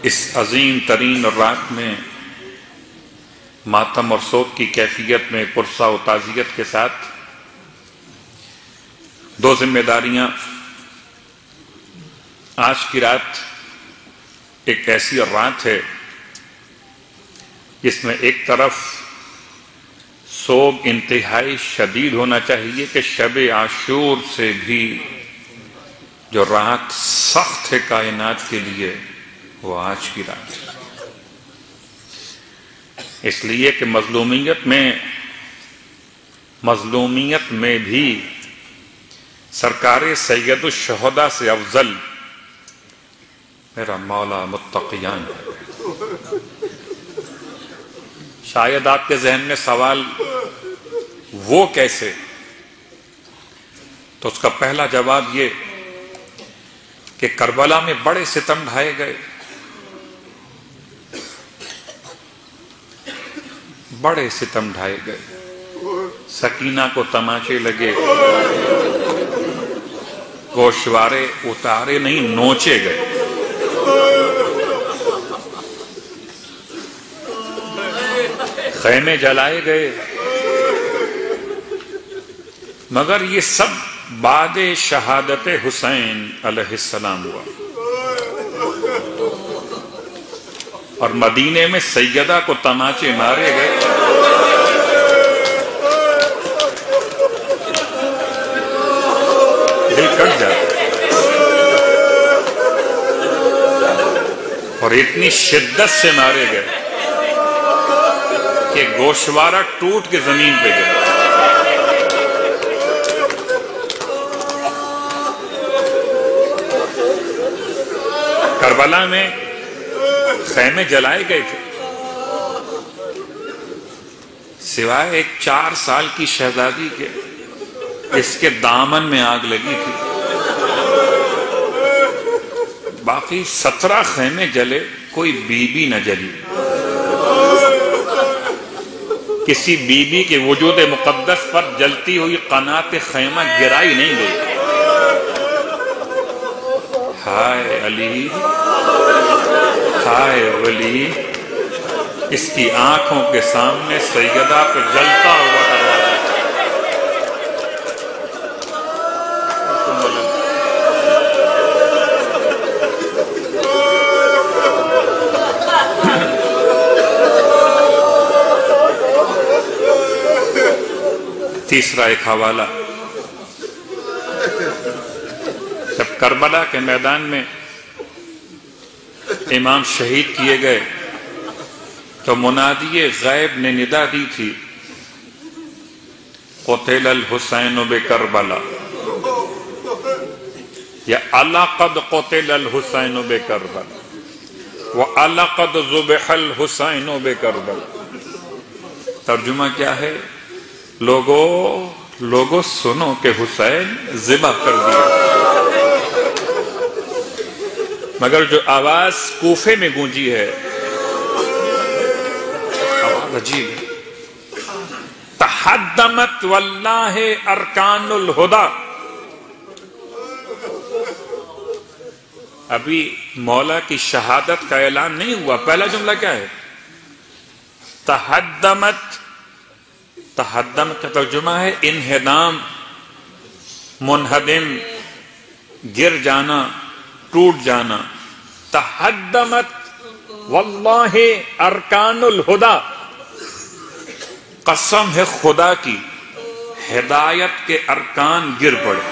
اس عظیم ترین رات میں ماتم اور سوگ کی کیفیت میں پرسہ و تعزیت کے ساتھ دو ذمہ داریاں. آج کی رات ایک ایسی رات ہے جس میں ایک طرف سوگ انتہائی شدید ہونا چاہیے کہ شب عاشور سے بھی جو رات سخت ہے کائنات کے لیے وہ آج کی رات ہے. اس لیے کہ مظلومیت میں بھی سرکار سید الشہداء سے افضل میرا مولا متقیان. شاید آپ کے ذہن میں سوال وہ کیسے؟ تو اس کا پہلا جواب یہ کہ کربلا میں بڑے ستم ڈھائے گئے، بڑے ستم ڈھائے گئے. سکینہ کو تماچے لگے، گوشوارے اتارے نہیں نوچے گئے. خیمے جلائے گئے، مگر یہ سب بعد شہادت حسین علیہ السلام ہوا. اور مدینے میں سیدہ کو تماچے مارے گئے. دل کٹ جاتا اور اتنی شدت سے مارے گئے کہ گوشوارہ ٹوٹ کے زمین پہ گیا. کربلا میں خیمے جلائے گئے تھے، سوائے ایک 4 سال کی شہزادی کے اس کے دامن میں آگ لگی تھی. باقی 17 خیمے جلے، کوئی بی بی نہ جلی. کسی بی بی کے وجود مقدس پر جلتی ہوئی قنات خیمہ گرائی نہیں گئی. ہائے علی، ہائے ولی، اس کی آنکھوں کے سامنے سیدہ پہ جلتا ہوا دروازہ. تیسرا ایک حوالہ، جب کربلا کے میدان میں امام شہید کیے گئے تو منادی غیب نے ندا دی تھی، قتل الحسین بکربلا، یا اَلَقَدْ قتل الحسین بکربلا وَأَلَقَدْ ذُبِحَ الحسین بکربلا. ترجمہ کیا ہے؟ لوگو سنو کہ حسین ذبح کر دیا. مگر جو آواز کوفے میں گونجی ہے، آواز عجیب، تحدمت واللہ ارکان الہدا. ابھی مولا کی شہادت کا اعلان نہیں ہوا. پہلا جملہ کیا ہے؟ تحدمت. تحدم کا ترجمہ ہے انہدام، منہدم، گر جانا، ٹوٹ جانا. تحدمت واللہ ارکان الہدا، قسم ہے خدا کی، ہدایت کے ارکان گر پڑے.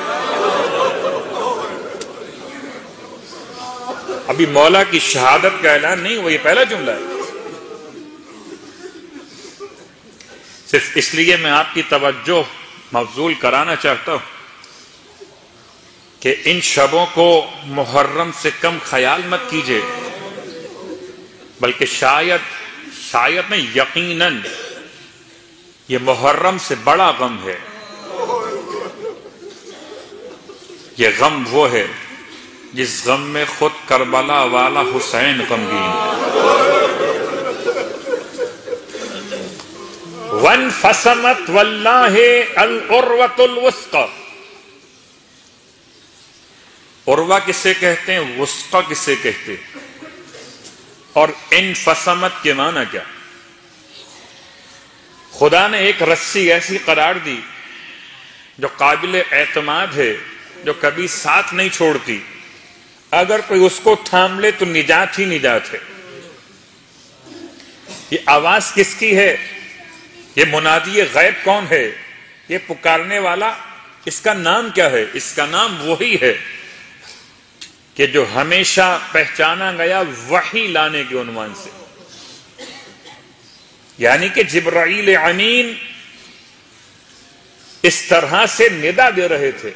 ابھی مولا کی شہادت کا اعلان نہیں ہوا، یہ پہلا جملہ ہے. صرف اس لیے میں آپ کی توجہ مبذول کرانا چاہتا ہوں کہ ان شبوں کو محرم سے کم خیال مت کیجئے، بلکہ شاید نہیں، یقیناً یہ محرم سے بڑا غم ہے. یہ غم وہ ہے جس غم میں خود کربلا والا حسین غمگین ہے. وَانْفَصَمَتْ وَاللَّهِ الْعُرْوَةُ الْوُثْقَى. عروہ کسے کہتے ہیں؟ وسطی کسے کہتے ہیں؟ اور انفصمت کے معنی کیا؟ خدا نے ایک رسی ایسی قرار دی جو قابل اعتماد ہے، جو کبھی ساتھ نہیں چھوڑتی، اگر کوئی اس کو تھام لے تو نجات ہی نجات ہے۔ یہ آواز کس کی ہے؟ یہ منادی غیب کون ہے؟ یہ پکارنے والا، اس کا نام کیا ہے؟ اس کا نام وہی ہے کہ جو ہمیشہ پہچانا گیا وحی لانے کے عنوان سے، یعنی کہ جبرائیل امین اس طرح سے ندا دے رہے تھے۔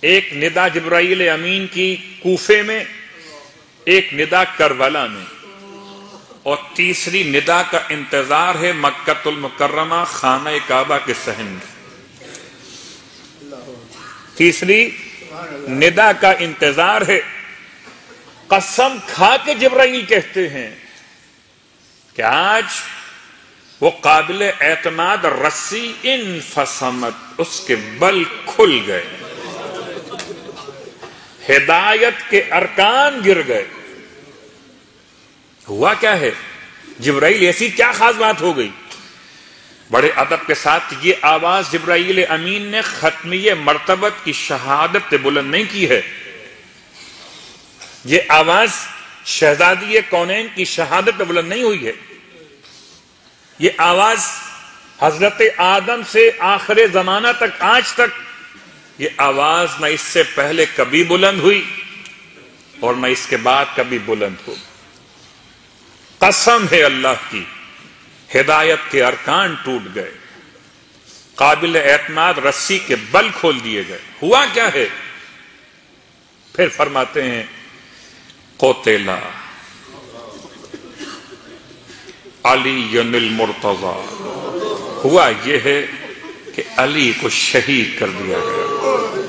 ایک ندا جبرائیل امین کی کوفے میں، ایک ندا کربلا میں، اور تیسری ندا کا انتظار ہے مکۃ المکرمہ خانہ کعبہ کے صحن میں۔ تیسری ندا کا انتظار ہے۔ قسم کھا کے جبرائیل کہتے ہیں کہ آج وہ قابل اعتماد رسی انفصمت، اس کے بل کھل گئے، ہدایت کے ارکان گر گئے۔ ہوا کیا ہے؟ جبرائیل ایسی کیا خاص بات ہو گئی؟ بڑے ادب کے ساتھ یہ آواز جبرائیل امین نے ختمیہ مرتبت کی شہادت بلند نہیں کی ہے، یہ آواز شہزادی کونین کی شہادت بلند نہیں ہوئی ہے، یہ آواز حضرت آدم سے آخر زمانہ تک آج تک یہ آواز نہ اس سے پہلے کبھی بلند ہوئی اور نہ اس کے بعد کبھی بلند ہو۔ قسم ہے اللہ کی، ہدایت کے ارکان ٹوٹ گئے، قابل اعتماد رسی کے بل کھول دیے گئے۔ ہوا کیا ہے؟ پھر فرماتے ہیں قتل علی المرتضی، ہوا یہ ہے کہ علی کو شہید کر دیا گیا۔